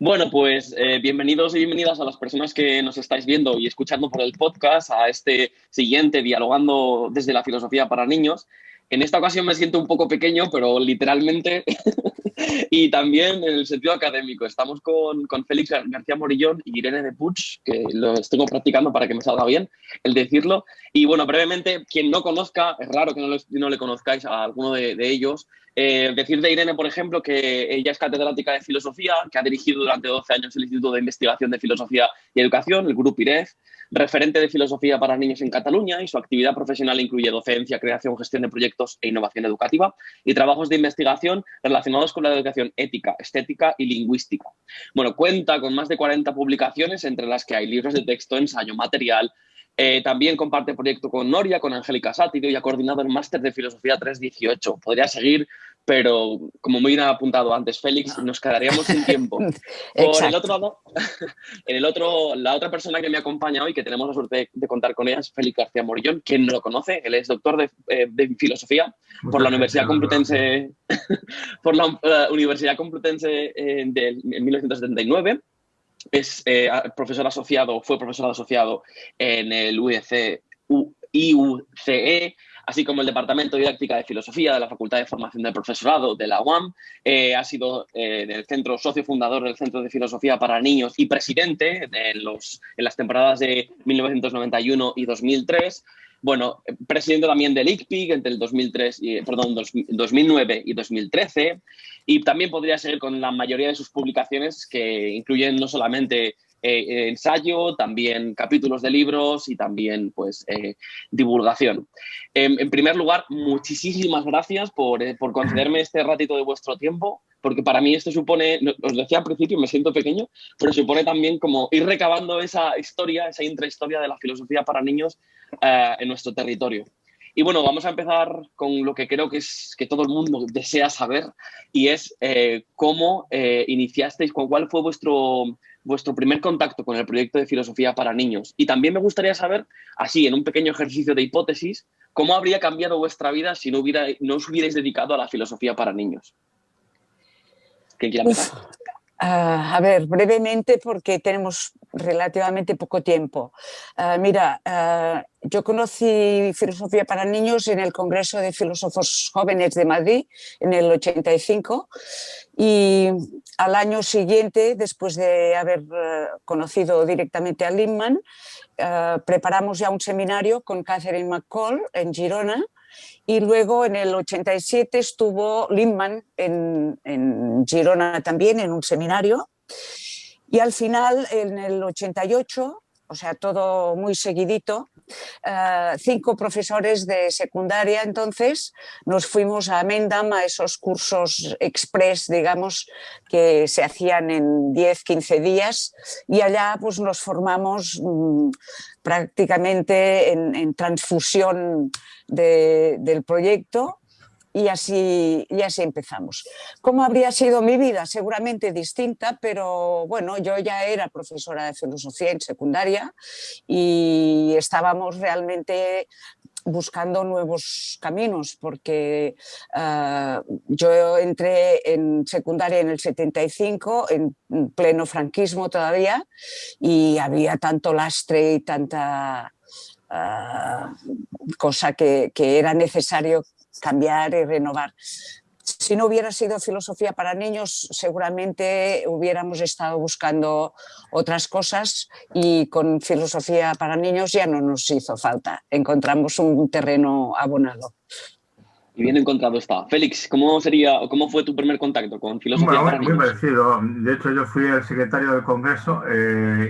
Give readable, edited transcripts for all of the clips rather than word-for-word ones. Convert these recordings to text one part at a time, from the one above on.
Bueno, pues bienvenidos y bienvenidas a las personas que nos estáis viendo y escuchando por el podcast, a este siguiente Dialogando desde la filosofía para niños. En esta ocasión me siento un poco pequeño, pero literalmente y también en el sentido académico. Estamos con Félix García Morillón y Irene de Puig, que lo estoy practicando para que me salga bien el decirlo. Y bueno, brevemente, quien no conozca, es raro que no le conozcáis a alguno de ellos. Decir de Irene, por ejemplo, que ella es catedrática de filosofía, que ha dirigido durante 12 años el Instituto de Investigación de Filosofía y Educación, el Grupo IREF, referente de filosofía para niños en Cataluña, y su actividad profesional incluye docencia, creación, gestión de proyectos e innovación educativa y trabajos de investigación relacionados con la educación ética, estética y lingüística. Bueno, cuenta con más de 40 publicaciones, entre las que hay libros de texto, ensayo, material. También comparte proyecto con Noria, con Angélica Sátido, y ha coordinado el Máster de Filosofía 318. Podría seguir, pero como muy bien apuntado antes Félix, nos quedaríamos sin tiempo. Por el otro Exacto. lado, la otra persona que me acompaña hoy, que tenemos la suerte de contar con ella, es Félix García Morillón. Quien no lo conoce, él es doctor de filosofía por Mucha la gente Universidad no lo conoce. Complutense, por la Universidad Complutense en 1979. Es fue profesor asociado en el IUCE, así como el Departamento de Didáctica de Filosofía de la Facultad de Formación del Profesorado de la UAM. Ha sido socio fundador del Centro de Filosofía para Niños y presidente en las temporadas de 1991 y 2003. Bueno, presidente también del ICPIC entre el 2009 y 2013. Y también podría seguir con la mayoría de sus publicaciones, que incluyen no solamente ensayo, también capítulos de libros y también pues divulgación. En primer lugar, muchísimas gracias por concederme este ratito de vuestro tiempo, porque para mí esto supone, os decía al principio, me siento pequeño, pero supone también como ir recabando esa historia, esa intrahistoria de la filosofía para niños en nuestro territorio. Y bueno, vamos a empezar con lo que creo que todo el mundo desea saber, y es cómo iniciasteis, cuál fue vuestro primer contacto con el proyecto de filosofía para niños. Y también me gustaría saber, así, en un pequeño ejercicio de hipótesis, cómo habría cambiado vuestra vida si no os hubierais dedicado a la filosofía para niños. ¿Quién quiere empezar? A ver, brevemente porque tenemos relativamente poco tiempo. Mira, yo conocí filosofía para niños en el Congreso de Filósofos Jóvenes de Madrid en el 85, y al año siguiente, después de haber conocido directamente a Lippmann, preparamos ya un seminario con Catherine McCall en Girona. Y luego en el 87 estuvo Lippmann en Girona también en un seminario. Y al final, en el 88, o sea, todo muy seguidito, 5 profesores de secundaria entonces nos fuimos a Mendam a esos cursos express, digamos, que se hacían en 10-15 días, y allá pues nos formamos prácticamente en transfusión del proyecto. Y así empezamos. ¿Cómo habría sido mi vida? Seguramente distinta, pero bueno, yo ya era profesora de filosofía en secundaria y estábamos realmente buscando nuevos caminos, porque yo entré en secundaria en el 75, en pleno franquismo todavía, y había tanto lastre y tanta cosa que era necesario cambiar y renovar. Si no hubiera sido filosofía para niños, seguramente hubiéramos estado buscando otras cosas, y con filosofía para niños ya no nos hizo falta. Encontramos un terreno abonado. Y bien encontrado está. Félix, ¿cómo fue tu primer contacto con filosofía Bueno, para muy niños? parecido. De hecho, yo fui el secretario del Congreso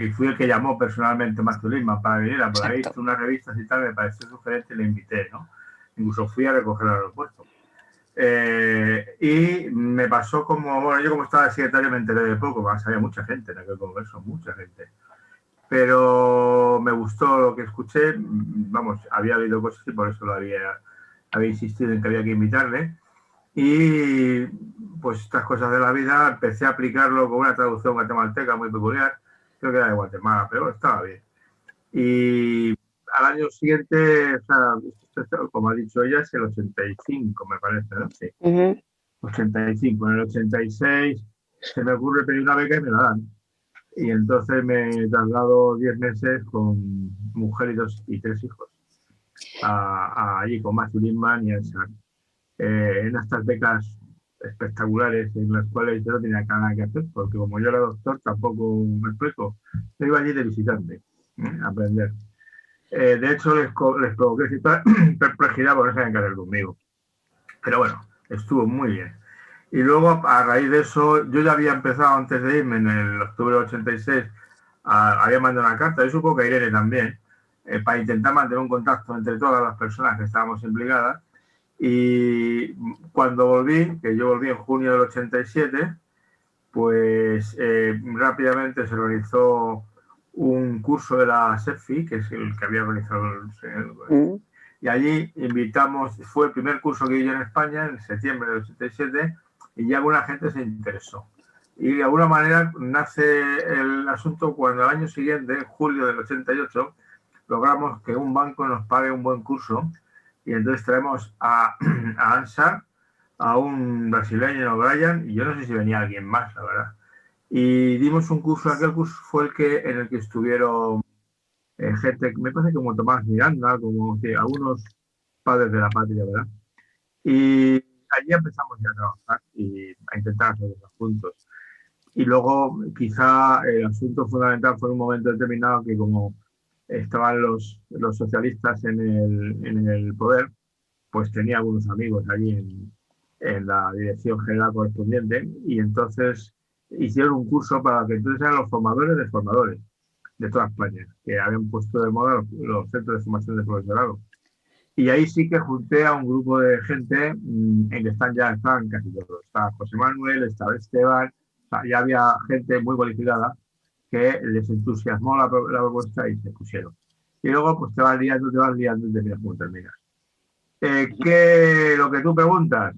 y fui el que llamó personalmente a Matthew Lippmann para venir. Por ahí Exacto. hizo unas revistas y tal, me pareció sugerente y le invité, ¿no? Incluso fui a recoger al aeropuerto. Y me pasó bueno, yo como estaba de secretario me enteré de poco, había mucha gente en aquel Congreso, mucha gente. Pero me gustó lo que escuché, vamos, había oído cosas y por eso había insistido en que había que invitarle. Y pues estas cosas de la vida empecé a aplicarlo con una traducción guatemalteca muy peculiar, creo que era de Guatemala, pero estaba bien. Y al año siguiente, o sea, como ha dicho ella, es el 85, me parece, ¿no? Sí. Uh-huh. 85. En el 86 se me ocurre pedir una beca y me la dan. Y entonces me traslado 10 meses con mujer y 3 hijos allí con Matthew Lipman y a Ensar, en estas becas espectaculares en las cuales yo no tenía nada que hacer, porque como yo era doctor tampoco me explico, yo iba allí de visitante, a aprender. De hecho, les provoqué cierta perplejidad por no se encargar conmigo. Pero bueno, estuvo muy bien. Y luego, a raíz de eso, yo ya había empezado antes de irme, en el octubre del 86, había mandado una carta, yo supongo que a Irene también, para intentar mantener un contacto entre todas las personas que estábamos implicadas. Y cuando volví, que yo volví en junio del 87, pues rápidamente se organizó un curso de la SEPFI, que es el que había organizado y allí invitamos, fue el primer curso que hice en España en septiembre del 87, y ya alguna gente se interesó. Y de alguna manera nace el asunto cuando al año siguiente, en julio del 88, logramos que un banco nos pague un buen curso, y entonces traemos a Ansar, a un brasileño, Brian, y yo no sé si venía alguien más, la verdad. Y dimos un curso, aquel curso fue en el que estuvieron gente, me parece como Tomás Miranda, como algunos padres de la patria, ¿verdad? Y allí empezamos ya a trabajar y a intentar hacer cosas juntos. Y luego quizá el asunto fundamental fue en un momento determinado que como estaban los socialistas en el poder, pues tenía algunos amigos allí en la dirección general correspondiente, y entonces hicieron un curso para que entonces eran los formadores de formadores de toda España, que habían puesto de moda los centros de formación de profesorado. Y ahí sí que junté a un grupo de gente en que estaban casi todos. Estaba José Manuel, estaba Esteban, o sea, ya había gente muy cualificada que les entusiasmó la propuesta y se pusieron. Y luego pues te vas liando y te miras cómo terminas. Lo que tú preguntas,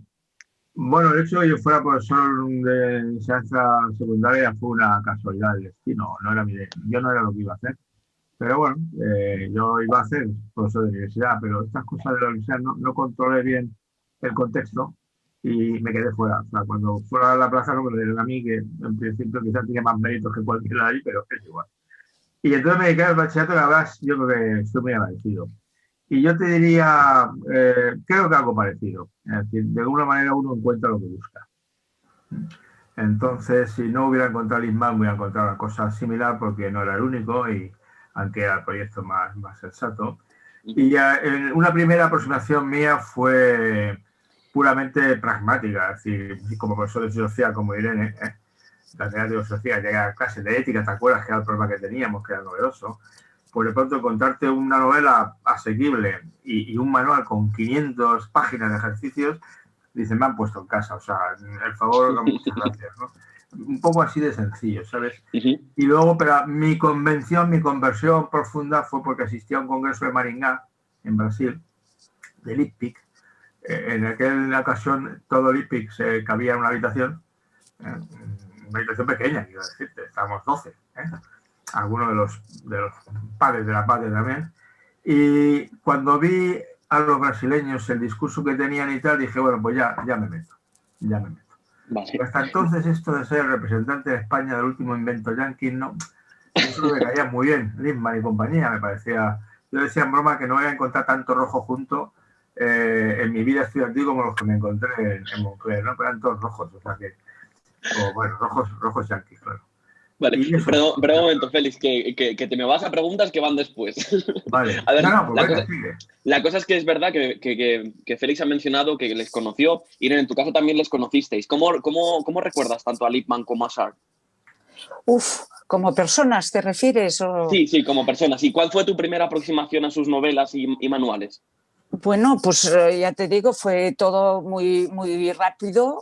bueno, el hecho de que yo fuera profesor de enseñanza secundaria fue una casualidad del destino, no era yo no era lo que iba a hacer. Pero bueno, yo iba a ser profesor de universidad, pero estas cosas de la universidad no controlé bien el contexto y me quedé fuera. O sea, cuando fuera a la plaza no me lo dieron a mí, que en principio quizás tiene más méritos que cualquiera ahí, pero es igual. Y entonces me dediqué al bachillerato, y la verdad yo creo que estoy muy agradecido. Y yo te diría, creo que algo parecido. Es decir, de alguna manera uno encuentra lo que busca. Entonces, si no hubiera encontrado el ISMAN, hubiera encontrado una cosa similar porque no era el único, y aunque era el proyecto más sensato. Y ya, una primera aproximación mía fue puramente pragmática, es decir, como profesor de filosofía, como Irene, la de filosofía, llegué a clases de ética, ¿te acuerdas que era el problema que teníamos, que era novedoso? Pues de pronto encontrarte una novela asequible y un manual con 500 páginas de ejercicios, dicen, me han puesto en casa, o sea, el favor, muchas gracias, ¿no? Un poco así de sencillo, ¿sabes? Y luego, pero mi conversión profunda fue porque asistí a un congreso de Maringá, en Brasil, del IPPIC. En aquella ocasión, todo el IPPIC se cabía en una habitación pequeña, quiero decirte, estábamos 12, algunos de los padres de la patria también. Y cuando vi a los brasileños el discurso que tenían y tal, dije, bueno, pues ya me meto. Vale. Hasta entonces esto de ser representante de España del último invento yanqui, no, eso me caía muy bien, Lipman y compañía, me parecía. Yo decía en broma que no voy a encontrar tanto rojo junto en mi vida estudiantil como los que me encontré en Moncler, ¿no? Pero eran todos rojos, o sea que, bueno, rojos yanquis, claro. Vale, pero un momento, Félix, que te me vas a preguntas que van después. Vale. A ver, pues la cosa es que es verdad que Félix ha mencionado que les conoció, y en tu caso también les conocisteis. ¿Cómo recuerdas tanto a Lipman como a Sharp? ¿Como personas te refieres? O... Sí, como personas. ¿Y cuál fue tu primera aproximación a sus novelas y manuales? Bueno, pues ya te digo, fue todo muy, muy rápido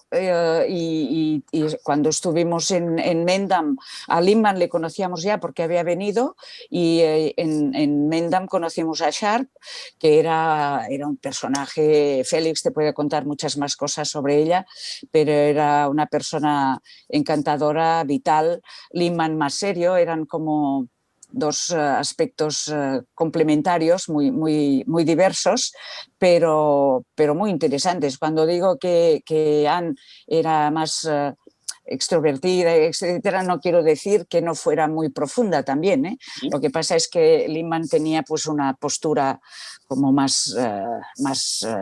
y cuando estuvimos en Mendam, a Lipman le conocíamos ya porque había venido, y en Mendam conocimos a Sharp, que era un personaje. Félix te puede contar muchas más cosas sobre ella, pero era una persona encantadora, vital. Lipman más serio, eran como dos aspectos complementarios muy diversos, pero muy interesantes. Cuando digo que Anne era más extrovertida, etcétera, no quiero decir que no fuera muy profunda también, ¿eh? Lo que pasa es que Lindman tenía pues una postura como más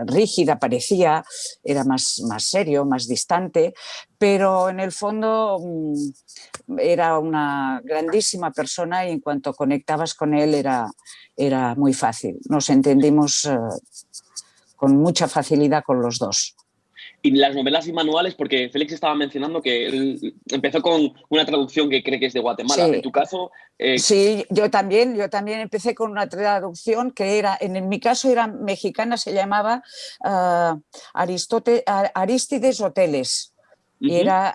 rígida, parecía, era más serio, más distante, pero en el fondo era una grandísima persona y en cuanto conectabas con él era muy fácil. Nos entendimos con mucha facilidad con los dos. Y las novelas y manuales, porque Félix estaba mencionando que él empezó con una traducción que cree que es de Guatemala. Sí. En tu caso... Sí, yo también empecé con una traducción que era, en mi caso era mexicana, se llamaba Arístides Hoteles, y era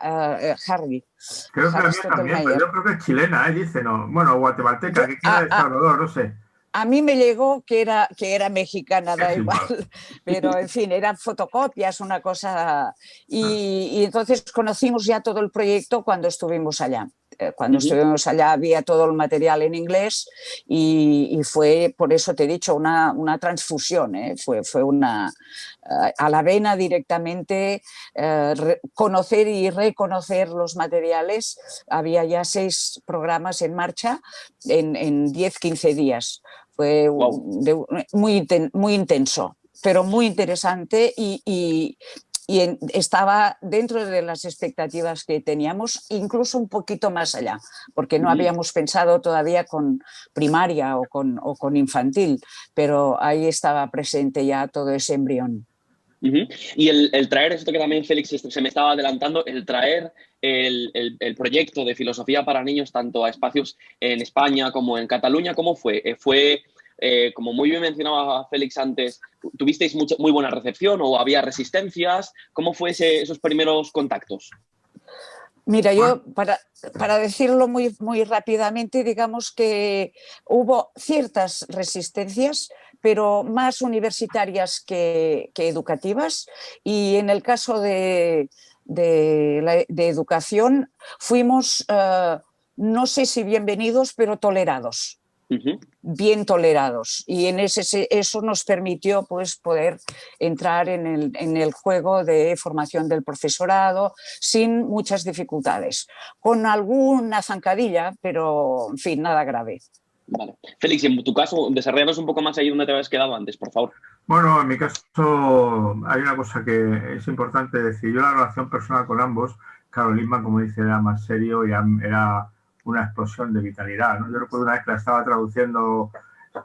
Harvey. Creo que la mía también, pero yo creo que es chilena, dice, no, bueno, guatemalteca, que era de Salvador, no sé. A mí me llegó que era mexicana, da igual, pero en fin, eran fotocopias, una cosa... Y entonces conocimos ya todo el proyecto cuando estuvimos allá. Cuando estuvimos allá había todo el material en inglés y fue, por eso te he dicho, una transfusión, fue una a la vena directamente, conocer y reconocer los materiales. Había ya 6 programas en marcha en 10-15 días. Fue muy intenso, pero muy interesante y estaba dentro de las expectativas que teníamos, incluso un poquito más allá, porque no habíamos pensado todavía con primaria o con infantil, pero ahí estaba presente ya todo ese embrión. Y el traer, esto que también Félix se me estaba adelantando, el traer el proyecto de filosofía para niños tanto a espacios en España como en Cataluña, ¿cómo fue? Como muy bien mencionaba Félix antes, ¿tuvisteis muy buena recepción o había resistencias? ¿Cómo fue esos primeros contactos? Mira, yo para decirlo muy rápidamente, digamos que hubo ciertas resistencias, pero más universitarias que educativas, y en el caso de educación fuimos, no sé si bienvenidos, pero tolerados. Bien tolerados, y eso nos permitió pues poder entrar en el juego de formación del profesorado sin muchas dificultades, con alguna zancadilla, pero en fin, nada grave. Vale. Félix, en tu caso, desarrollanos un poco más ahí donde te habías quedado antes, por favor. Bueno, en mi caso hay una cosa que es importante decir. Yo la relación personal con ambos, claro, Lindman, como dice, era más serio y era una explosión de vitalidad, ¿no? Yo recuerdo una vez que la estaba traduciendo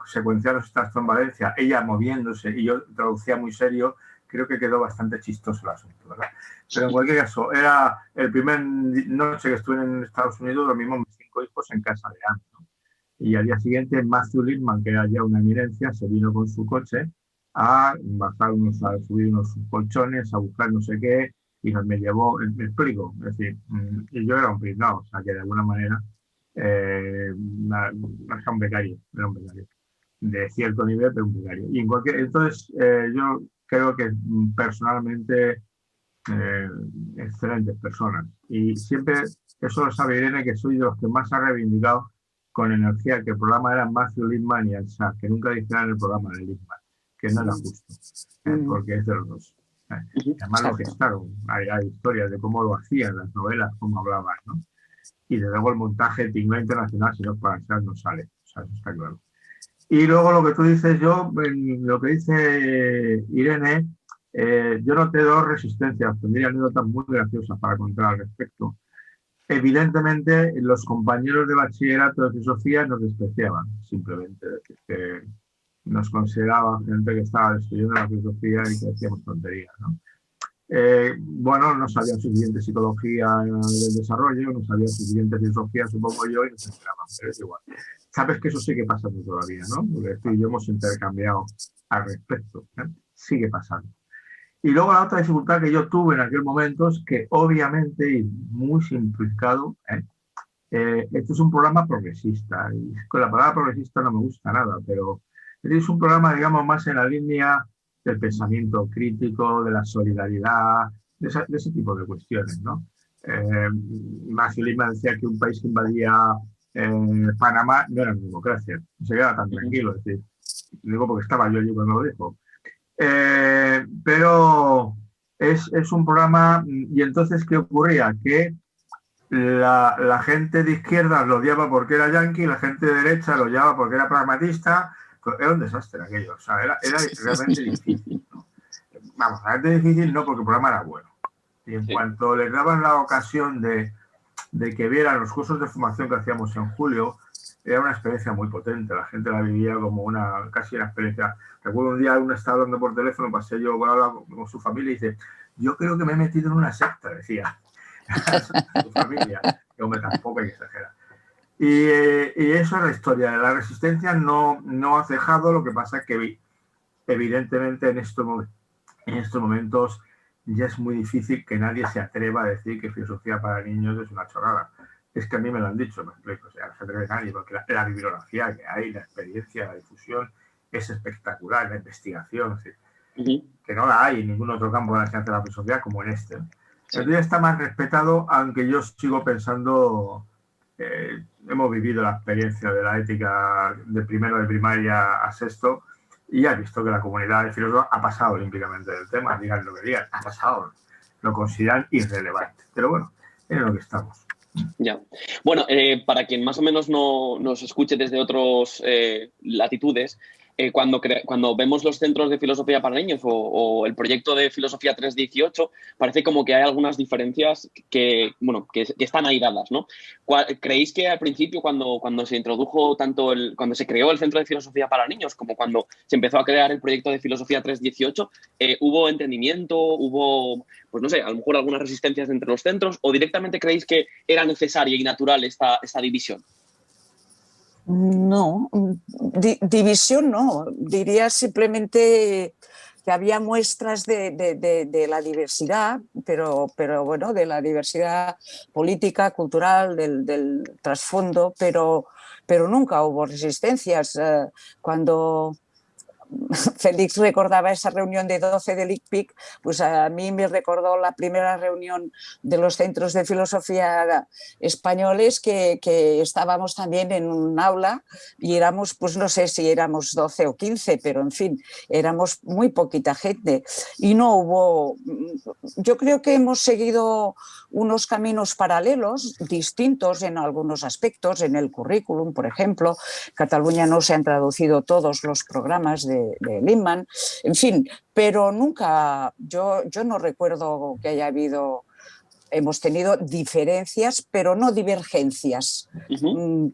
secuenciados estas en Valencia, ella moviéndose y yo traducía muy serio, creo que quedó bastante chistoso el asunto, ¿verdad? Pero en cualquier caso, era el primer noche que estuve en Estados Unidos, lo mismo mis 5 hijos en casa de Anne, ¿no? Y al día siguiente Matthew Lindman, que era ya una eminencia, se vino con su coche a subir unos colchones, a buscar no sé qué, y me llevó, me explico, es decir, y yo era un pringao, o sea que de alguna manera era un becario, de cierto nivel, pero un becario. Y entonces yo creo que personalmente excelentes personas, y siempre, eso lo sabe Irene, que soy de los que más ha reivindicado con energía que el programa era Matthew Lindman y Ansar, que nunca dijeran el programa de Lindman, que no era justo, porque es de los dos. Además lo gestaron, hay historias de cómo lo hacían, las novelas, cómo hablaban, ¿no? Y desde luego el montaje de Tingla Internacional, si no para Ansar, no sale, o sea, eso está claro. Y luego lo que tú dices, lo que dice Irene, yo noté 2 resistencias, tendría anécdotas muy graciosas para contar al respecto. Evidentemente, los compañeros de bachillerato de filosofía nos despreciaban, simplemente, que nos consideraban gente que estaba estudiando la filosofía y que hacíamos tonterías, ¿no? Bueno, no sabían suficiente psicología del desarrollo, no sabían suficiente filosofía, supongo yo, y nos enteraban, pero es igual. Sabes que eso sigue pasando todavía, ¿no? Porque tú y yo hemos intercambiado al respecto, ¿eh? Sigue pasando. Y luego la otra dificultad que yo tuve en aquel momento es que, obviamente, y muy simplificado, esto es un programa progresista. Y con la palabra progresista no me gusta nada, pero es un programa, digamos, más en la línea del pensamiento crítico, de la solidaridad, de ese tipo de cuestiones, ¿no? Matthew Lindman decía que un país que invadía Panamá no era una democracia, no se quedaba tan tranquilo, es decir, digo porque estaba yo allí cuando lo dijo. Pero es un programa, y entonces, ¿qué ocurría? Que la gente de izquierda lo odiaba porque era yanqui, la gente de derecha lo odiaba porque era pragmatista. Era un desastre aquello, o sea, era realmente difícil, ¿no? Vamos, realmente difícil no, porque el programa era bueno. Y en cuanto les daban la ocasión de que vieran los cursos de formación que hacíamos en julio, era una experiencia muy potente. La gente la vivía como casi una experiencia. Recuerdo un día uno estaba hablando por teléfono, pasé yo con su familia y dice, yo creo que me he metido en una secta, decía. Su familia. Que hombre, tampoco hay que exagerar. Y eso es la historia. La resistencia no ha cejado, lo que pasa es que evidentemente en estos momentos ya es muy difícil que nadie se atreva a decir que filosofía para niños es una chorrada. Es que a mí me lo han dicho, me explico, o sea, no se atreve nadie, porque la bibliografía que hay, la experiencia, la difusión es espectacular, la investigación, es decir, que no la hay en ningún otro campo de la ciencia de la filosofía como en este. Entonces está más respetado, aunque yo sigo pensando, hemos vivido la experiencia de la ética de primero de primaria a sexto, y ha visto que la comunidad de filósofos ha pasado olímpicamente del tema, digan lo que digan, ha pasado, lo consideran irrelevante. Pero bueno, es en lo que estamos. Ya. Bueno, para quien más o menos no nos escuche desde otras latitudes, cuando vemos los centros de filosofía para niños o el proyecto de Filosofía 318, parece como que hay algunas diferencias que están ahí dadas, ¿no? ¿Creéis que al principio, cuando se introdujo cuando se creó el Centro de Filosofía para Niños, como cuando se empezó a crear el proyecto de Filosofía 318, hubo entendimiento, hubo, pues no sé, a lo mejor algunas resistencias entre los centros, o directamente creéis que era necesaria y natural esta división? No, división no, diría simplemente que había muestras de la diversidad, pero bueno, de la diversidad política, cultural, del trasfondo, pero nunca hubo resistencias. Cuando Félix recordaba esa reunión de 12 del ICPIC, pues a mí me recordó la primera reunión de los centros de filosofía españoles que estábamos también en un aula y éramos, pues no sé si éramos 12 o 15, pero en fin, éramos muy poquita gente y no hubo, yo creo que hemos seguido unos caminos paralelos, distintos en algunos aspectos, en el currículum, por ejemplo. Cataluña no se han traducido todos los programas de Lehmann, en fin, pero nunca, yo no recuerdo que haya habido, hemos tenido diferencias, pero no divergencias.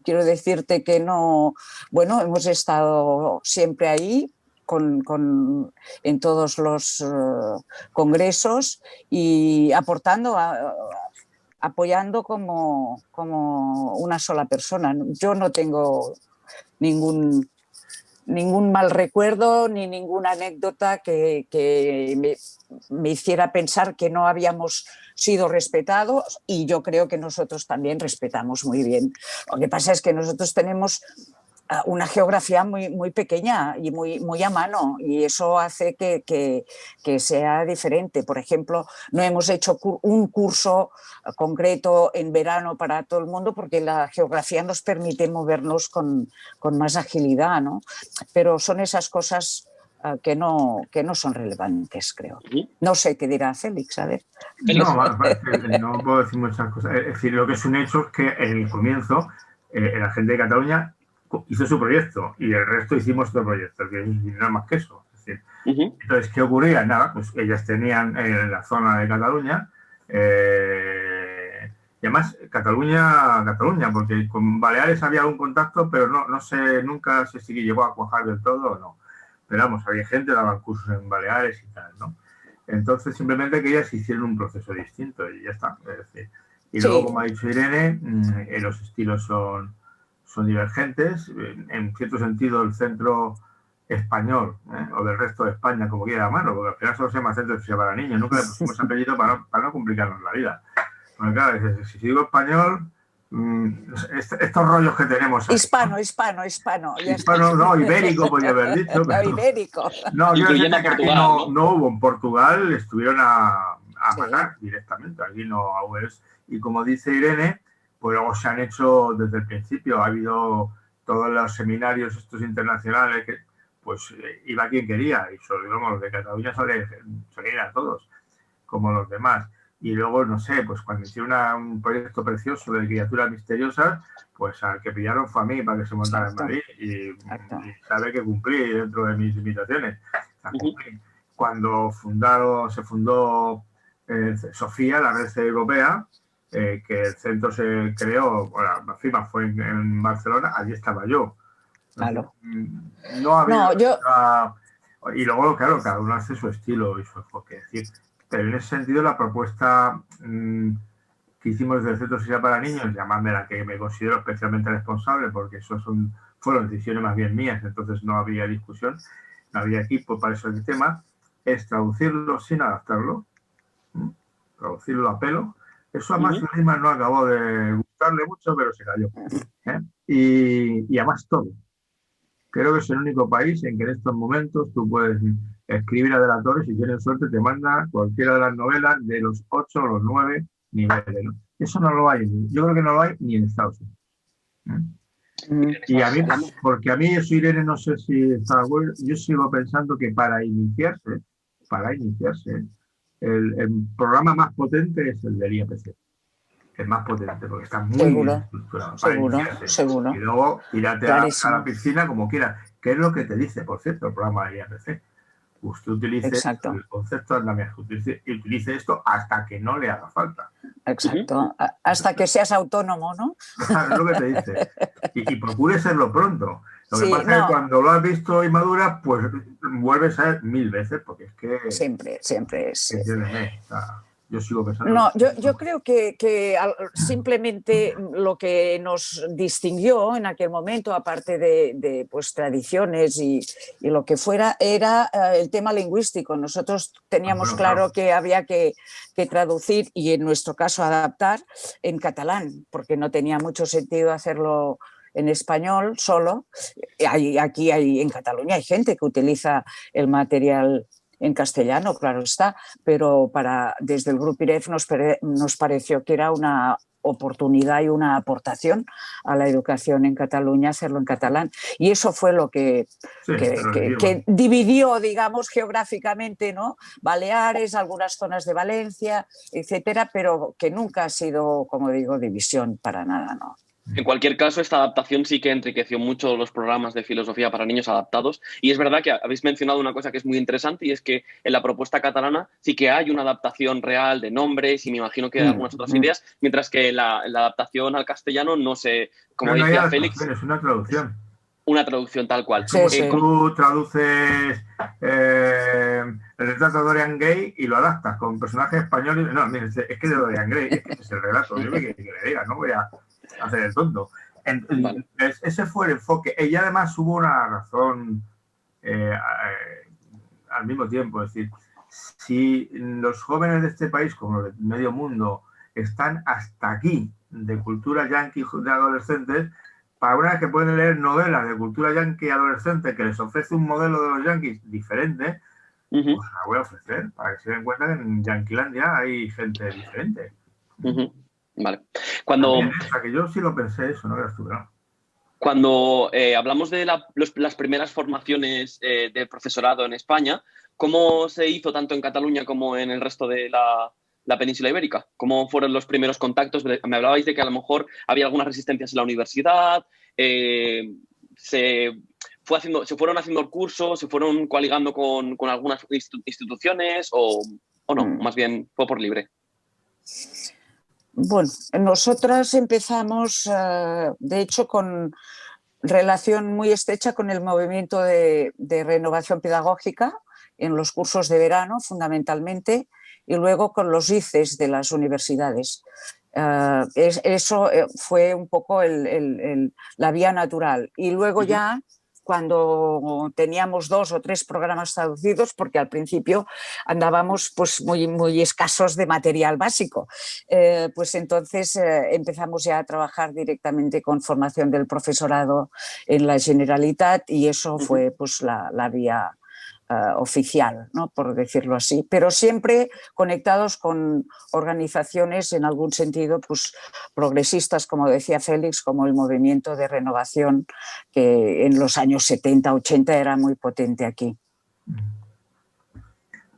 Quiero decirte que no, bueno, hemos estado siempre ahí, en todos los congresos y apoyando como una sola persona. Yo no tengo ningún mal recuerdo ni ninguna anécdota que me hiciera pensar que no habíamos sido respetados, y yo creo que nosotros también respetamos muy bien. Lo que pasa es que nosotros tenemos una geografía muy, muy pequeña y muy a mano, y eso hace que sea diferente. Por ejemplo, no hemos hecho un curso concreto en verano para todo el mundo porque la geografía nos permite movernos con más agilidad, ¿no? Pero son esas cosas que no son relevantes, creo. No sé qué dirá Félix, a ver. No puedo decir muchas cosas. Es decir, lo que es un hecho es que en el comienzo la gente de Cataluña hizo su proyecto y el resto hicimos otro proyecto, que no es más que eso. Es decir, entonces, ¿qué ocurría? Nada, pues ellas tenían la zona de Cataluña, y además Cataluña, porque con Baleares había algún contacto, pero no sé, nunca sé si llegó a cuajar del todo o no. Pero vamos, había gente que daban cursos en Baleares y tal, ¿no? Entonces, simplemente que ellas hicieron un proceso distinto y ya está. Es decir, y luego, como ha dicho Irene, los estilos son divergentes. En cierto sentido, el centro español o del resto de España, como quiera llamarlo, porque al final solo se llama centro de filosofía para niños. Nunca le pusimos apellido para no complicarnos la vida. Porque claro, si digo español, estos rollos que tenemos aquí, hispano. No, ibérico podría haber dicho. Pero, ibérico. No, yo sé que aquí no hubo. En Portugal estuvieron a matar directamente. Aquí no es. Y como dice Irene, pues luego se han hecho desde el principio. Ha habido todos los seminarios estos internacionales que pues iba quien quería. Y los de Cataluña solían ir a todos, como los demás. Y luego, no sé, pues cuando hicieron un proyecto precioso de criaturas misteriosas, pues al que pillaron fue a mí para que se montara en Madrid y sabe que cumplí dentro de mis limitaciones. O sea, cumplí. Cuando se fundó Sofía, la red europea, que el centro se creó, bueno, la firma fue en Barcelona, allí estaba yo. Claro. No había... Y luego, claro, cada uno hace su estilo y su enfoque. Decir, pero en ese sentido, la propuesta que hicimos del Centro Social para Niños, llamadme la que me considero especialmente responsable, porque eso fueron decisiones más bien mías, entonces no había discusión, no había equipo para ese tema, es traducirlo sin adaptarlo, traducirlo a pelo. Eso a Matthew Lehman no acabó de gustarle mucho, pero se cayó. Y además todo. Creo que es el único país en que en estos momentos tú puedes escribir a delatores y si tienes suerte te manda cualquiera de las novelas de los 8 o los 9 niveles, ¿no? Eso no lo hay. Yo creo que no lo hay ni en Estados Unidos. Y a mí, porque a mí eso, Irene, no sé si está de acuerdo, yo sigo pensando que para iniciarse, el programa más potente es el del IAPC. El más potente, porque está muy bien estructurado. Seguro. Y luego tírate a la piscina como quieras. ¿Qué es lo que te dice, por cierto, el programa de IAPC? Usted utilice el concepto andamiaje, utilice esto hasta que no le haga falta. Exacto. Hasta que seas autónomo, ¿no? Es lo que te dice. Y procure serlo pronto. Lo que pasa es que cuando lo has visto y maduras, pues vuelves a ver 1000 veces, porque es que... Siempre es... Entiéndeme, o sea, yo sigo pensando... No, yo creo que simplemente lo que nos distinguió en aquel momento, aparte de pues, tradiciones y lo que fuera, era el tema lingüístico. Nosotros teníamos claro que había que traducir y en nuestro caso adaptar en catalán, porque no tenía mucho sentido hacerlo en español solo. Aquí en Cataluña hay gente que utiliza el material en castellano, claro está, pero desde el Grupo IREF nos pareció que era una oportunidad y una aportación a la educación en Cataluña hacerlo en catalán. Y eso fue lo que dividió, digamos, geográficamente, ¿no? Baleares, algunas zonas de Valencia, etcétera, pero que nunca ha sido, como digo, división para nada, ¿no? En cualquier caso, esta adaptación sí que enriqueció mucho los programas de filosofía para niños adaptados. Y es verdad que habéis mencionado una cosa que es muy interesante y es que en la propuesta catalana sí que hay una adaptación real de nombres y me imagino que algunas otras ideas, mientras que la adaptación al castellano no sé, como decía Félix... Es una traducción. Una traducción tal cual. Tú traduces el retrato de Dorian Gray y lo adaptas con personajes españoles. No, mire, es que de Dorian Gray, es que es el relato. Yo que le diga, no voy a hacer el tonto. Vale. Ese fue el enfoque. Y además hubo una razón al mismo tiempo. Es decir, si los jóvenes de este país, como los de medio mundo, están hasta aquí de cultura yanqui de adolescentes, para una vez que pueden leer novelas de cultura yanqui adolescente que les ofrece un modelo de los yanquis diferente, pues la voy a ofrecer para que se den cuenta que en Yanquilandia hay gente diferente. Vale. También, o sea, que yo sí lo pensé eso, no veas tú, ¿no? Cuando hablamos de las primeras formaciones de profesorado en España, ¿cómo se hizo tanto en Cataluña como en el resto de la península ibérica? ¿Cómo fueron los primeros contactos? Me hablabais de que a lo mejor había algunas resistencias en la universidad, se fueron haciendo el curso, se fueron coaligando con algunas instituciones o no, más bien fue por libre. Bueno, nosotras empezamos, de hecho, con relación muy estrecha con el movimiento de renovación pedagógica en los cursos de verano, fundamentalmente, y luego con los ICES de las universidades. Eso fue un poco la vía natural. Y luego ya, cuando teníamos 2 o 3 programas traducidos, porque al principio andábamos pues, muy escasos de material básico, pues entonces empezamos ya a trabajar directamente con formación del profesorado en la Generalitat y eso fue pues, la vía oficial, ¿no? Por decirlo así, pero siempre conectados con organizaciones en algún sentido pues, progresistas, como decía Félix, como el movimiento de renovación que en los años 70, 80 era muy potente aquí.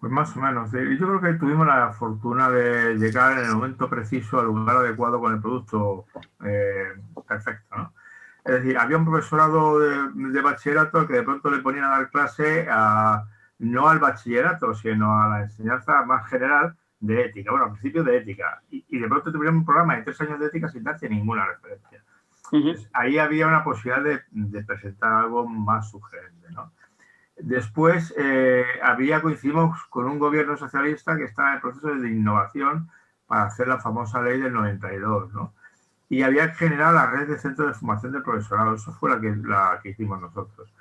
Pues más o menos. Yo creo que tuvimos la fortuna de llegar en el momento preciso al lugar adecuado con el producto perfecto, ¿no? Es decir, había un profesorado de bachillerato al que de pronto le ponían a dar clase no al bachillerato, sino a la enseñanza más general de ética. Bueno, al principio de ética. Y de pronto tuvieron un programa de 3 años de ética sin darte ninguna referencia. Entonces, ahí había una posibilidad de presentar algo más sugerente, ¿no? Después coincidimos con un gobierno socialista que estaba en el proceso de innovación para hacer la famosa ley del 92, ¿no? Y había que generar la red de centros de formación del profesorado. Eso fue la que hicimos nosotros.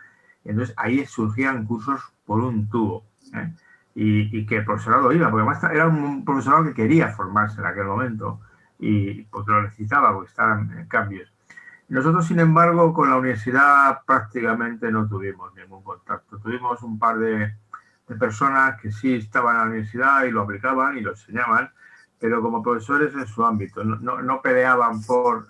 Entonces ahí surgían cursos por un tubo, ¿eh? Y que el profesorado iba, porque además era un profesorado que quería formarse en aquel momento y porque lo necesitaba, porque estaban en cambios. Nosotros, sin embargo, con la universidad prácticamente no tuvimos ningún contacto. Tuvimos un par de personas que sí estaban en la universidad y lo aplicaban y lo enseñaban, pero como profesores en su ámbito, no peleaban por...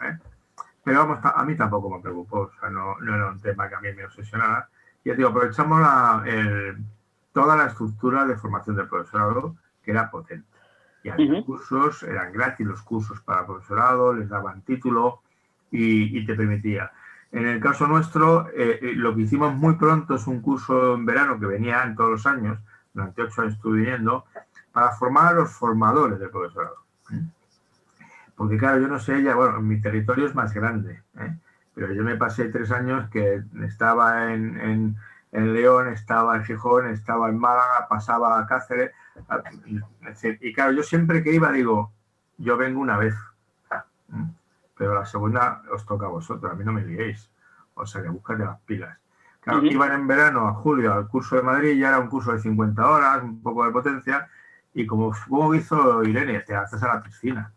Pero vamos, a mí tampoco me preocupó, o sea, no era un tema que a mí me obsesionara. Y ya digo, aprovechamos toda la estructura de formación del profesorado, que era potente. Y había cursos, eran gratis los cursos para profesorado, les daban título y te permitía. En el caso nuestro, lo que hicimos muy pronto es un curso en verano que venía en todos los años, durante 8 años estuve viniendo, para formar a los formadores del profesorado. Porque claro, yo no sé, bueno, mi territorio es más grande, pero yo me pasé 3 años que estaba en León, estaba en Gijón, estaba en Málaga, pasaba a Cáceres, y claro, yo siempre que iba digo, yo vengo una vez, pero la segunda os toca a vosotros, a mí no me liéis, o sea que búscate las pilas. Claro, iban en verano a julio al curso de Madrid, ya era un curso de 50 horas, un poco de potencia, y como hizo Irene, te lanzas a la piscina.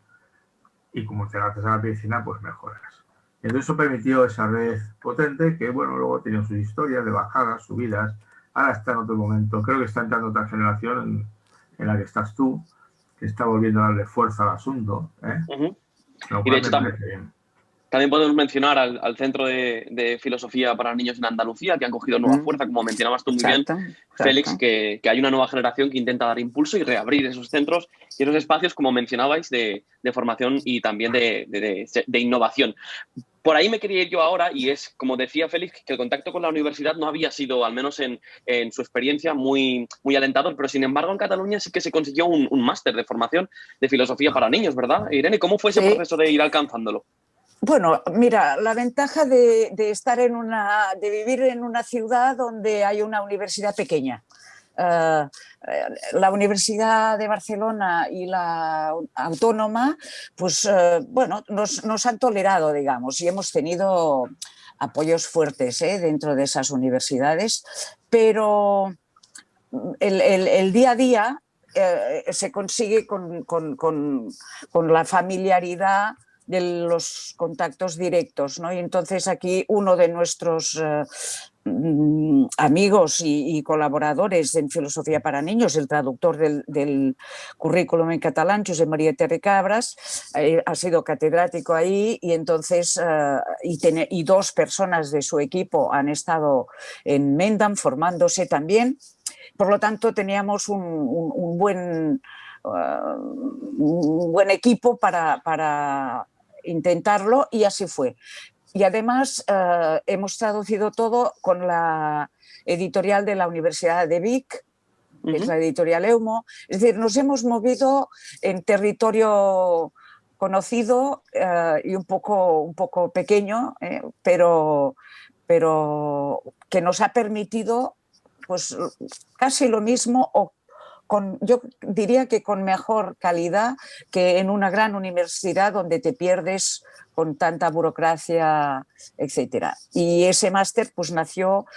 Y como te lanzas a la piscina, pues mejoras. Entonces eso permitió esa red potente que, bueno, luego ha tenido sus historias de bajadas, subidas. Ahora está en otro momento. Creo que está entrando otra generación en la que estás tú, que está volviendo a darle fuerza al asunto. Lo Y de cual hecho me parece bien. también podemos mencionar al Centro de Filosofía para Niños en Andalucía, que han cogido nueva fuerza, como mencionabas tú muy bien, Félix, que hay una nueva generación que intenta dar impulso y reabrir esos centros y esos espacios, como mencionabais, de formación y también de innovación. Por ahí me quería ir yo ahora, y es, como decía Félix, que el contacto con la universidad no había sido, al menos en su experiencia, muy alentador, pero sin embargo en Cataluña sí que se consiguió un máster de formación de filosofía para niños, ¿verdad, Irene? ¿Cómo fue ese proceso de ir alcanzándolo? Bueno, mira, la ventaja de vivir en una ciudad donde hay una universidad pequeña. La Universidad de Barcelona y la Autónoma, pues bueno, nos han tolerado, digamos, y hemos tenido apoyos fuertes dentro de esas universidades, pero el día a día se consigue con la familiaridad de los contactos directos, ¿no? Y entonces aquí uno de nuestros amigos y colaboradores en Filosofía para Niños, el traductor del currículum en catalán, Josep María Terry Cabras, ha sido catedrático ahí y entonces y 2 personas de su equipo han estado en Mendam formándose también. Por lo tanto, teníamos un buen equipo para intentarlo y así fue. Y además hemos traducido todo con la editorial de la Universidad de Vic, que es la editorial Eumo. Es decir, nos hemos movido en territorio conocido y un poco pequeño, pero que nos ha permitido pues casi lo mismo yo diría que con mejor calidad que en una gran universidad donde te pierdes con tanta burocracia, etcétera. Y ese máster pues nació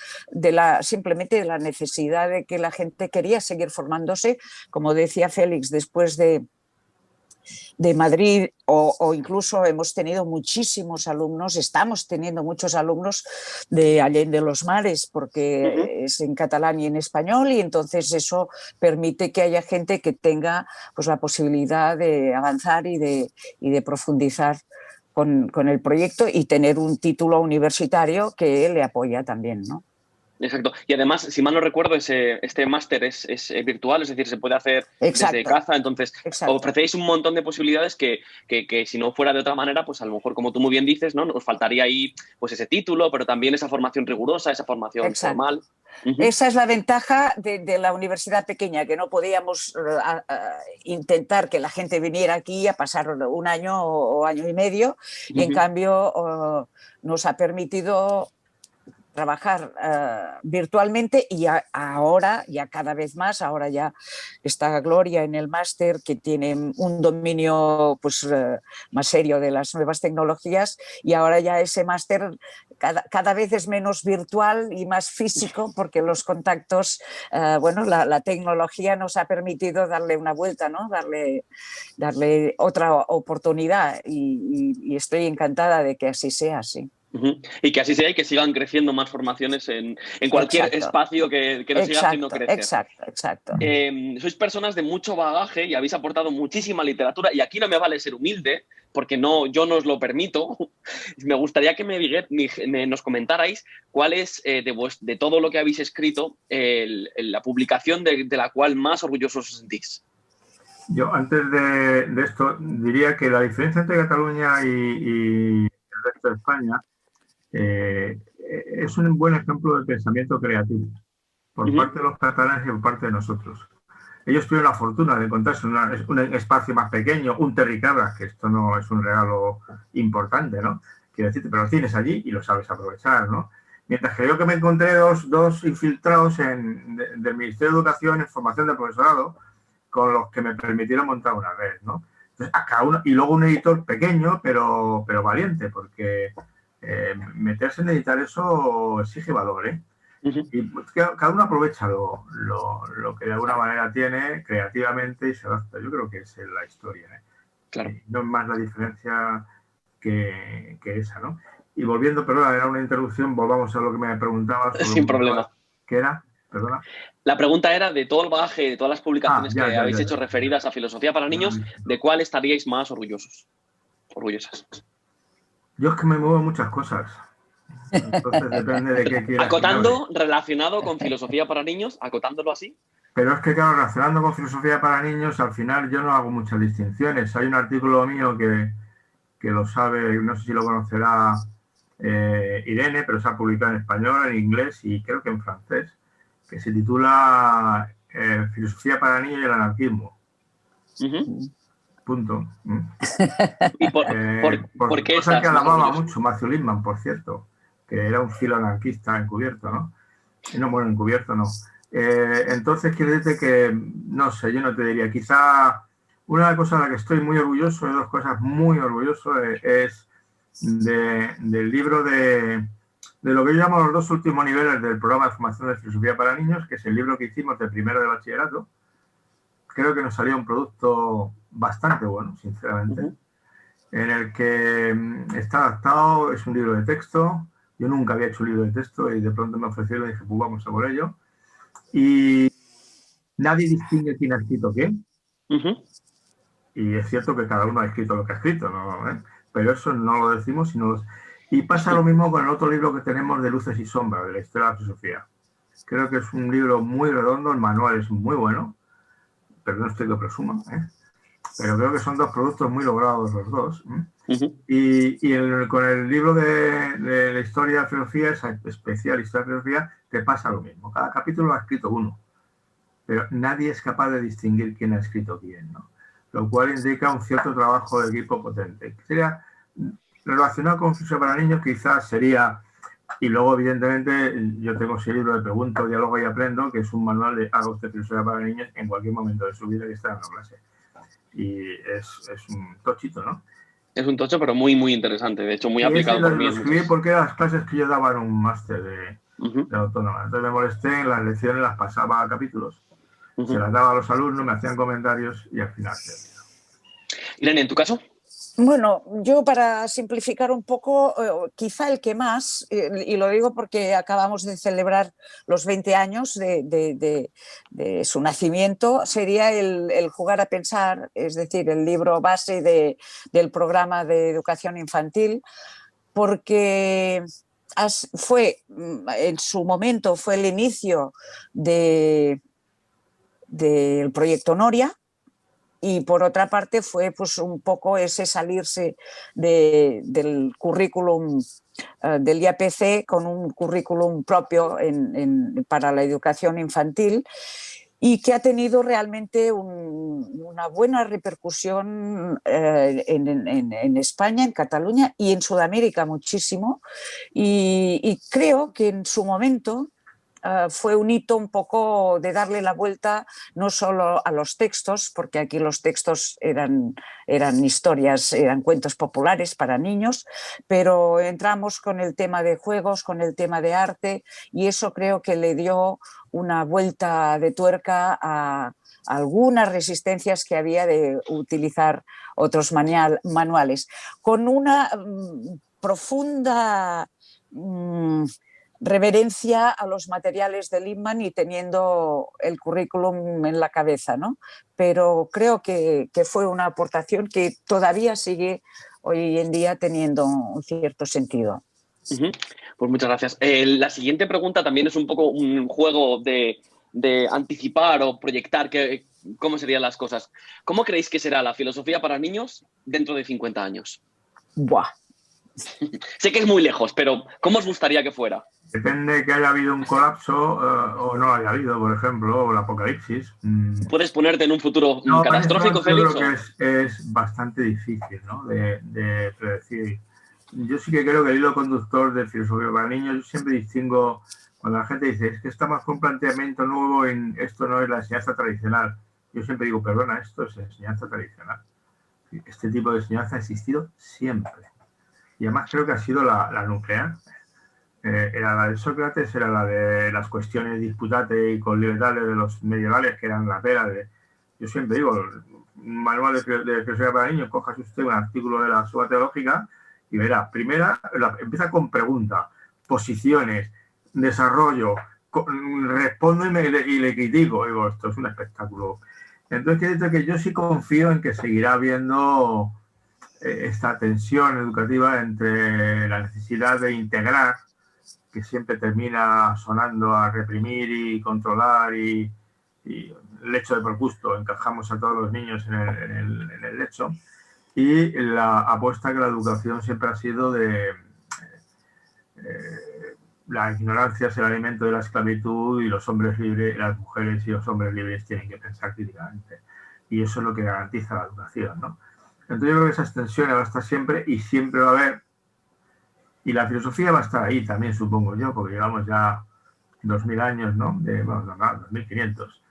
simplemente de la necesidad de que la gente quería seguir formándose, como decía Félix, después de Madrid o incluso hemos tenido muchísimos alumnos, estamos teniendo muchos alumnos de Allende los Mares porque es en catalán y en español y entonces eso permite que haya gente que tenga pues la posibilidad de avanzar y de profundizar con el proyecto y tener un título universitario que le apoya también, ¿no? Exacto. Y además, si mal no recuerdo, este máster es virtual, es decir, se puede hacer desde Exacto, casa. Entonces, exacto. ofrecéis un montón de posibilidades que si no fuera de otra manera, pues a lo mejor, como tú muy bien dices, ¿no? Nos faltaría ahí pues ese título, pero también esa formación rigurosa, esa formación Exacto. formal. Ujú, Esa es la ventaja de la universidad pequeña, que no podíamos intentar que la gente viniera aquí a pasar un año o año y medio, y en ujú. cambio nos ha permitido trabajar virtualmente, y ahora ya cada vez más, ahora ya está Gloria en el máster, que tiene un dominio pues, más serio de las nuevas tecnologías, y ahora ya ese máster cada vez es menos virtual y más físico, porque los contactos, bueno, la tecnología nos ha permitido darle una vuelta, ¿no? Darle otra oportunidad, y estoy encantada de que así sea, sí. Ujú. Y que así sea y que sigan creciendo más formaciones en cualquier Exacto. espacio que nos siga haciendo Exacto, crecer. exacto, exacto. Sois personas de mucho bagaje y habéis aportado muchísima literatura, y aquí no me vale ser humilde porque no, yo no os lo permito. Me gustaría que nos comentarais cuál es de todo lo que habéis escrito la publicación de la cual más orgullosos os sentís. Yo, antes de esto, diría que la diferencia entre Cataluña y el resto de España eh, es un buen ejemplo de pensamiento creativo por Ujú, parte de los catalanes y por parte de nosotros. Ellos tuvieron la fortuna de encontrarse un espacio más pequeño, un terricabras, que esto no es un regalo importante, ¿no? Quiero decirte, pero lo tienes allí y lo sabes aprovechar, ¿no? Mientras que yo que me encontré dos infiltrados del Ministerio de Educación en formación de profesorado, con los que me permitieron montar una red, ¿no? Entonces, a cada uno, y luego un editor pequeño, pero valiente, porque meterse en editar eso exige valor, ¿eh? ujú. Y pues, cada uno aprovecha lo que de alguna manera tiene creativamente y se adapta. Yo creo que es la historia, ¿eh? Claro, No es más la diferencia que esa, ¿no? Y volviendo, perdona, era una interrupción, volvamos a lo que me preguntabas o sin preguntabas, problema. ¿qué era? Perdona. La pregunta era de todo el bagaje, de todas las Ah, publicaciones ya, que ya, habéis ya, hecho ya, ya. referidas a filosofía para Ya lo niños, he visto. ¿de cuál estaríais más orgullosos? Orgullosas. Yo es que me muevo muchas cosas. Entonces depende de qué quieras que hable. Acotando, relacionado con filosofía para niños, acotándolo así. Pero es que, claro, relacionando con filosofía para niños, al final yo no hago muchas distinciones. Hay un artículo mío que lo sabe, no sé si lo conocerá Irene, pero se ha publicado en español, en inglés y creo que en francés, que se titula Filosofía para niños y el anarquismo. Ujú. Punto. ¿Y por qué Cosa que estás más alababa orgulloso? mucho Matthew Lipman, por cierto, que era un filoanarquista encubierto, ¿no? No, bueno, encubierto no. Entonces quiero decirte que, no sé, yo no te diría, quizá una cosa de la que estoy muy orgulloso, de dos cosas muy orgulloso, es del libro de lo que yo llamo los dos últimos niveles del programa de formación de filosofía para niños, que es el libro que hicimos de primero de bachillerato. Creo que nos salió un producto bastante bueno, sinceramente, Ujú. en el que está adaptado, es un libro de texto. Yo nunca había hecho un libro de texto y de pronto me ofrecieron y dije, pues vamos a por ello. Y nadie distingue quién ha escrito qué. Ujú. Y es cierto que cada uno ha escrito lo que ha escrito, ¿no? Pero eso no lo decimos, sino... Y pasa lo mismo con el otro libro que tenemos de Luces y Sombras, de la historia de la filosofía. Creo que es un libro muy redondo, el manual es muy bueno, pero no estoy que presuma, ¿eh? Pero creo que son dos productos muy logrados los dos. Ujú. Con el libro de la historia de la filosofía, esa especial historia de la filosofía, te pasa lo mismo. Cada capítulo ha escrito uno, pero nadie es capaz de distinguir quién ha escrito quién, ¿no? Lo cual indica un cierto trabajo de equipo potente. Sería relacionado con filosofía para niños, quizás sería, y luego evidentemente yo tengo ese libro de Pregunto, Diálogo y Aprendo, que es un manual de haga usted filosofía para niños en cualquier momento de su vida que esté en la clase. Y es un tochito, ¿no? Es un tocho, pero muy, muy interesante. De hecho, muy Y ese aplicado por mí lo en escribí muchas. porque eran las clases que yo daba en un máster Ujú, de autónoma. Entonces me molesté, en las lecciones las pasaba a capítulos, se ujú. las daba a los alumnos, me hacían comentarios y al final se olvidó. Irene, ¿en tu caso? Bueno, yo para simplificar un poco, quizá el que más, y lo digo porque acabamos de celebrar los 20 años de su nacimiento, sería el Jugar a Pensar, es decir, el libro base del programa de educación infantil, porque en su momento fue el inicio del proyecto Noria, y por otra parte fue pues un poco ese salirse del currículum del IAPC con un currículum propio para la educación infantil, y que ha tenido realmente una buena repercusión en España, en Cataluña y en Sudamérica muchísimo, y creo que en su momento fue un hito un poco de darle la vuelta no solo a los textos, porque aquí los textos eran historias, eran cuentos populares para niños, pero entramos con el tema de juegos, con el tema de arte, y eso creo que le dio una vuelta de tuerca a algunas resistencias que había de utilizar otros manuales, con una profunda reverencia a los materiales de Lippmann y teniendo el currículum en la cabeza, ¿no? Pero creo que fue una aportación que todavía sigue hoy en día teniendo un cierto sentido. Pues muchas gracias. La siguiente pregunta también es un poco un juego de anticipar o proyectar cómo serían las cosas. ¿Cómo creéis que será la filosofía para niños dentro de 50 años? ¡Buah! Sé que es muy lejos, pero ¿cómo os gustaría que fuera? Depende que haya habido un colapso o no haya habido, por ejemplo, o el apocalipsis. ¿Puedes ponerte en un futuro catastrófico, yo Félix? Creo que es bastante difícil, ¿no?, de predecir. Yo sí que creo que el hilo conductor de filosofía para niños, yo siempre distingo cuando la gente dice, es que estamos con un planteamiento nuevo en esto no es la enseñanza tradicional. Yo siempre digo, perdona, esto es enseñanza tradicional. Este tipo de enseñanza ha existido siempre. Y además creo que ha sido la nuclear. Era la de Sócrates, era la de las cuestiones disputate y collietales de los medievales, que eran la pera de... Yo siempre digo, un manual de filosofía para niños, cojas usted un artículo de la Suba Teológica y verá, empieza con preguntas, posiciones, desarrollo, respondo y le critico. Digo, esto es un espectáculo. Entonces, que yo sí confío en que seguirá habiendo esta tensión educativa entre la necesidad de integrar, que siempre termina sonando a reprimir y controlar, y el hecho de por gusto encajamos a todos los niños en el lecho, y la apuesta que la educación siempre ha sido de la ignorancia es el alimento de la esclavitud y los hombres libres, las mujeres y los hombres libres tienen que pensar críticamente, y eso es lo que garantiza la educación, ¿no? Entonces yo creo que esa extensión va a estar siempre y siempre va a haber. Y la filosofía va a estar ahí también, supongo yo, porque llevamos ya 2000 años, ¿no? 2500.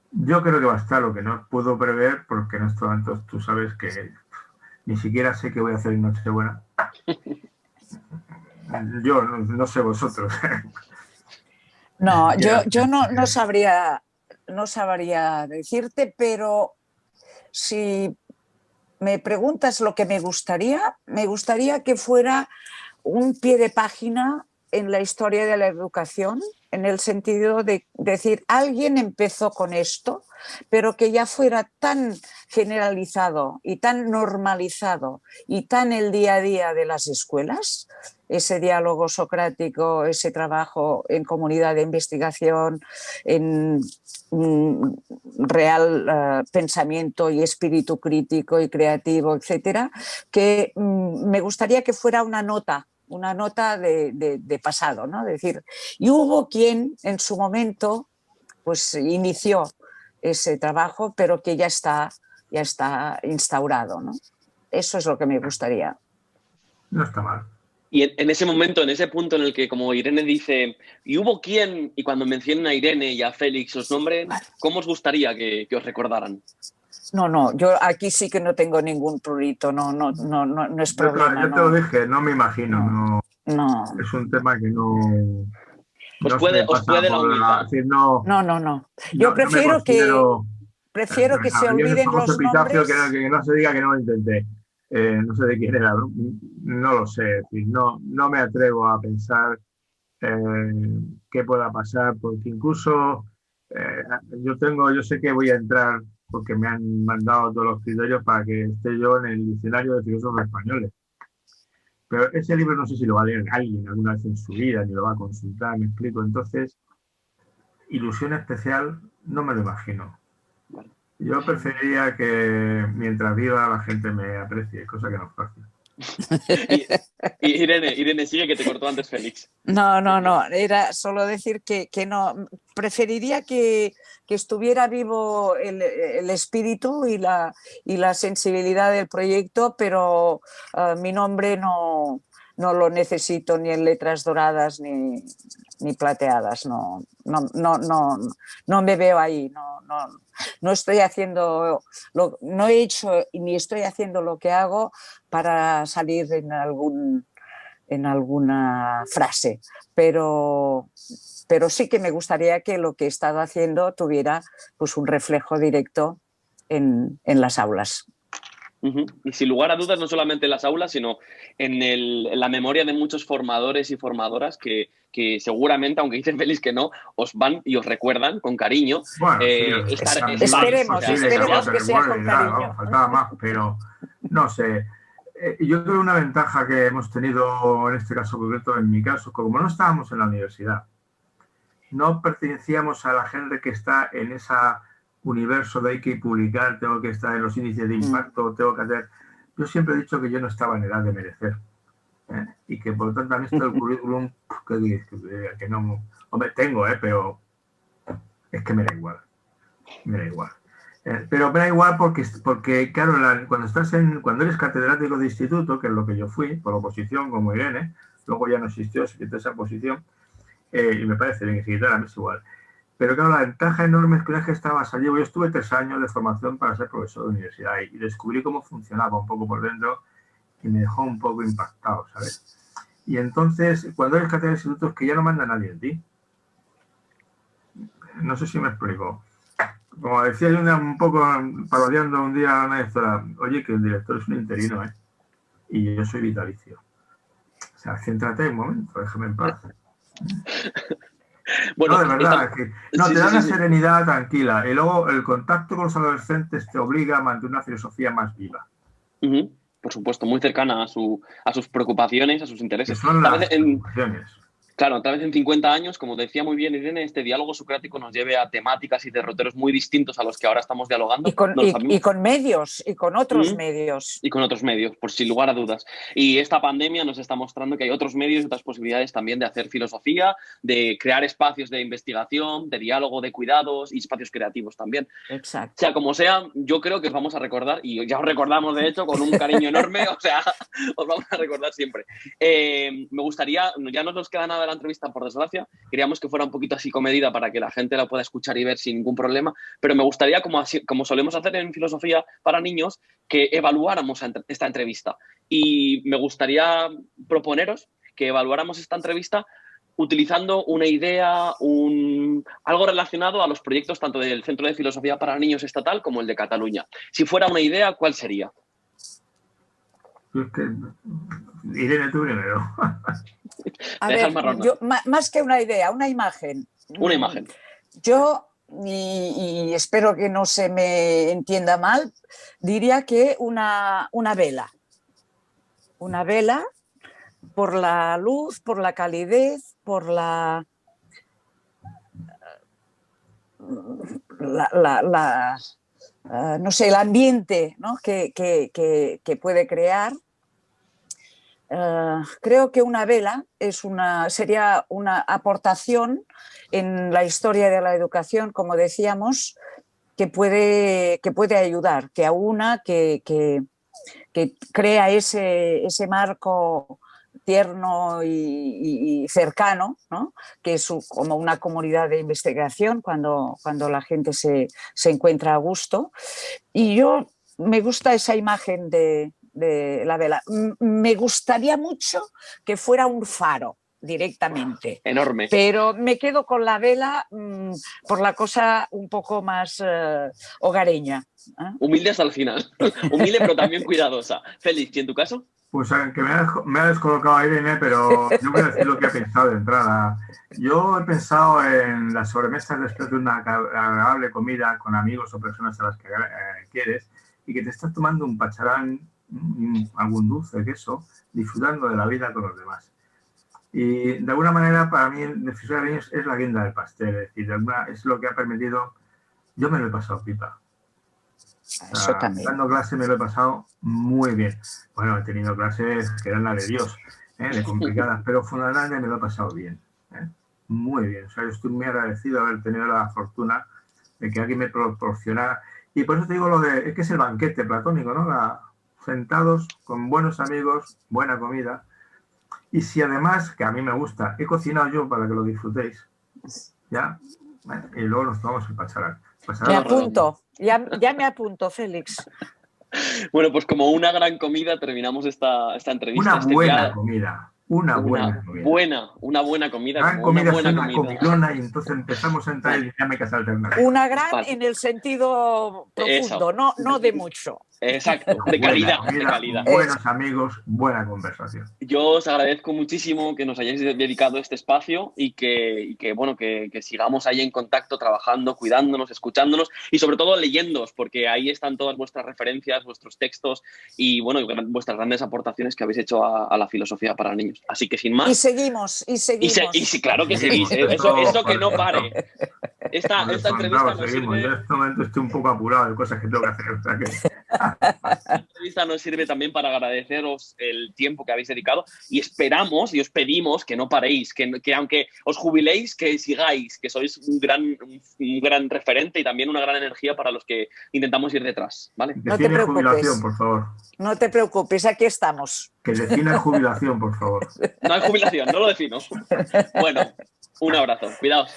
Yo creo que va a estar. Lo que no puedo prever, porque en estos momentos tú sabes que ni siquiera sé qué voy a hacer en Nochebuena. Yo no sé vosotros. No, yo no sabría decirte, pero si me preguntas lo que me gustaría que fuera un pie de página en la historia de la educación, en el sentido de decir, alguien empezó con esto, pero que ya fuera tan generalizado y tan normalizado y tan el día a día de las escuelas, ese diálogo socrático, ese trabajo en comunidad de investigación, en real pensamiento y espíritu crítico y creativo, etcétera, que me gustaría que fuera una nota de pasado, ¿no? Es decir, y hubo quien en su momento pues inició ese trabajo, pero que ya está instaurado, ¿no? Eso es lo que me gustaría. No está mal. Y en ese momento, en ese punto en el que, como Irene dice, y hubo quien, y cuando mencionen a Irene y a Félix os nombren, ¿cómo os gustaría que os recordaran? No, yo aquí sí que no tengo ningún prurito, no es problema. Yo te lo dije, no me imagino, no. Es un tema que no... Os puede la humildad. No. Yo prefiero que se olviden los nombres. Que no se diga que no lo intenté. No sé de quién era, no lo sé. Es decir, no me atrevo a pensar qué pueda pasar, porque incluso yo sé que voy a entrar, porque me han mandado todos los criterios para que esté yo en el diccionario de filósofos españoles. Pero ese libro no sé si lo va a leer alguien alguna vez en su vida, ni lo va a consultar, me explico. Entonces, ilusión especial no me lo imagino. Yo preferiría que mientras viva la gente me aprecie, cosa que no es fácil. Irene, sigue, que te cortó antes Félix. No, era solo decir que no, preferiría que estuviera vivo el espíritu y la sensibilidad del proyecto, pero mi nombre no lo necesito ni en letras doradas ni plateadas, no me veo ahí, no estoy haciendo, no he hecho ni estoy haciendo lo que hago para salir en alguna frase, pero sí que me gustaría que lo que he estado haciendo tuviera pues un reflejo directo en las aulas. Y sin lugar a dudas, no solamente en las aulas, sino en la memoria de muchos formadores y formadoras que seguramente, aunque dicen Félix que no, os van y os recuerdan con cariño. Bueno, esperemos que sea con cariño. Vamos, faltaba más, pero no sé. Yo creo una ventaja que hemos tenido en este caso concreto, en mi caso, como no estábamos en la universidad, no pertenecíamos a la gente que está en ese universo de hay que publicar, tengo que estar en los índices de impacto, tengo que hacer... Yo siempre he dicho que yo no estaba en edad de merecer. Y que por lo tanto a mí esto del currículum, que no... Hombre, tengo, pero es que me da igual. Pero me da igual porque claro, cuando eres catedrático de instituto, que es lo que yo fui, por oposición, como Irene, luego ya no existió, se quitó esa posición, y me parece bien que se quitara, a mí es igual. Pero claro, la ventaja enorme es que una vez que estabas allí, yo estuve 3 años de formación para ser profesor de universidad y descubrí cómo funcionaba un poco por dentro y me dejó un poco impactado, ¿sabes? Y entonces, cuando eres catedrático de institutos, que ya no manda nadie en ti. No sé si me explico. Como decía yo un poco parodiando un día a una directora, oye, que el director es un interino, y yo soy vitalicio. O sea, céntrate un momento, déjame en paz. Bueno, no, de verdad, te da una serenidad tranquila. Y luego el contacto con los adolescentes te obliga a mantener una filosofía más viva. Por supuesto, muy cercana a sus preocupaciones, a sus intereses. Que son las preocupaciones. Claro, tal vez en 50 años, como decía muy bien Irene, este diálogo socrático nos lleve a temáticas y derroteros muy distintos a los que ahora estamos dialogando. Y con medios, y con otros medios. Y con otros medios, por sin lugar a dudas. Y esta pandemia nos está mostrando que hay otros medios y otras posibilidades también de hacer filosofía, de crear espacios de investigación, de diálogo, de cuidados y espacios creativos también. Exacto. Sea como sea, yo creo que os vamos a recordar, y ya os recordamos de hecho con un cariño enorme, o sea, os vamos a recordar siempre. Me gustaría, ya no nos queda nada de la entrevista, por desgracia, queríamos que fuera un poquito así comedida para que la gente la pueda escuchar y ver sin ningún problema, pero me gustaría, como solemos hacer en Filosofía para Niños, que evaluáramos esta entrevista. Y me gustaría proponeros que evaluáramos esta entrevista utilizando una idea, algo relacionado a los proyectos tanto del Centro de Filosofía para Niños Estatal como el de Cataluña. Si fuera una idea, ¿cuál sería? Irene, tú primero. A ver, yo, más que una idea, una imagen. Una imagen. Yo, y espero que no se me entienda mal, diría que una vela. Una vela por la luz, por la calidez, por no sé, el ambiente, ¿no? que puede crear. Creo que una vela sería una aportación en la historia de la educación, como decíamos, que puede ayudar, que aúna, que crea ese marco tierno y cercano, ¿no? Que es como una comunidad de investigación cuando la gente se encuentra a gusto. Y yo me gusta esa imagen de la vela. Me gustaría mucho que fuera un faro directamente. Enorme. Pero me quedo con la vela por la cosa un poco más hogareña. Humilde hasta el final. Humilde, pero también cuidadosa. Félix, ¿y en tu caso? Pues que me ha descolocado a Irene, pero yo voy a decir lo que he pensado de entrada. Yo he pensado en las sobremesas después de una agradable comida con amigos o personas a las que quieres y que te estás tomando un pacharán algún dulce, queso, disfrutando de la vida con los demás. Y de alguna manera, para mí, el filosofía para niños es la guinda del pastel, es decir, es lo que ha permitido. Yo me lo he pasado pipa. Eso también. Dando clase me lo he pasado muy bien. Bueno, he tenido clases que eran la de Dios, de complicadas, pero fundamentalmente me lo he pasado bien. Muy bien. O sea, yo estoy muy agradecido de haber tenido la fortuna de que alguien me proporcionara. Y por eso te digo es que es el banquete platónico, ¿no? Sentados con buenos amigos, buena comida. Y si además, que a mí me gusta, he cocinado yo para que lo disfrutéis, ¿ya? Y luego nos tomamos el pacharán. Me apunto, ya me apunto, Félix. Bueno, pues como una gran comida terminamos esta entrevista. Una buena comida. Una buena comida. Una buena comida. Gran comida es una comilona y entonces empezamos a entrar en dinámicas alternativas. Una gran en el sentido profundo, no de mucho. Exacto, de calidad, comida, de calidad. Buenos amigos, buena conversación. Yo os agradezco muchísimo que nos hayáis dedicado este espacio y que sigamos ahí en contacto, trabajando, cuidándonos, escuchándonos y sobre todo leyéndoos, porque ahí están todas vuestras referencias, vuestros textos y bueno, vuestras grandes aportaciones que habéis hecho a la filosofía para niños. Así que sin más... Y seguimos. Y sí, claro que seguís. Eso que no pare. Esta entrevista nos sirve... Yo en este momento estoy un poco apurado de cosas que tengo que hacer. O sea que... Esta entrevista nos sirve también para agradeceros el tiempo que habéis dedicado y esperamos y os pedimos que no paréis, que aunque os jubiléis, que sigáis, que sois un gran referente y también una gran energía para los que intentamos ir detrás, ¿vale? No te preocupes. Jubilación, por favor. No te preocupes, aquí estamos. Que defina jubilación, por favor. No hay jubilación, no lo defino. Bueno, un abrazo, cuidaos.